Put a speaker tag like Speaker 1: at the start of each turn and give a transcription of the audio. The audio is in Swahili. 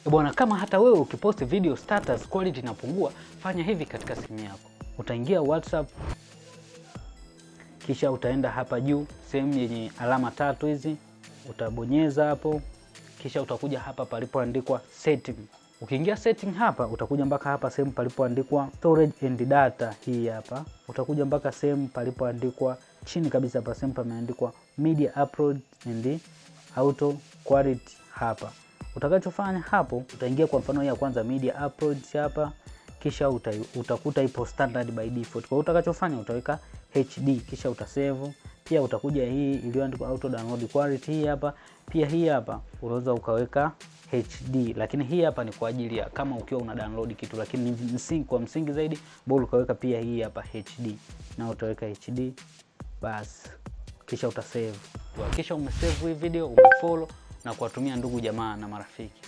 Speaker 1: Bwana, kama hata wewe ukiposti video status quality inapungua, fanya hivi katika simu yako. Utaingia WhatsApp, kisha utaenda hapa juu sehemu yenye alama 3 hizi, utabonyeza hapo, kisha utakuja hapa palipoandikwa setting. Ukiingia setting hapa, utakuja mpaka hapa sehemu palipoandikwa storage and data, hii hapa. Utakuja mpaka sehemu palipoandikwa chini kabisa hapa sehemu pameandikwa media upload and auto quality hapa. Utakachofanya hapo, utaingia kwa mfano ya kwanza media uploads hapa, kisha utakuta ipo standard by default. Kwa utakachofanya utaweka HD, kisha utasave. Pia utakuja hii iliyoandikwa auto download quality hii hapa. Pia hii hapa unaweza ukaweka HD, lakini hii hapa ni kwa ajili ya kama ukiwa una download kitu, lakini kwa msingi zaidi bora ukaweka pia hii hapa HD, na utaweka HD basi, kisha utasave. Kisha umesave hii video, umefollow na kuwatumia ndugu jamaa na marafiki.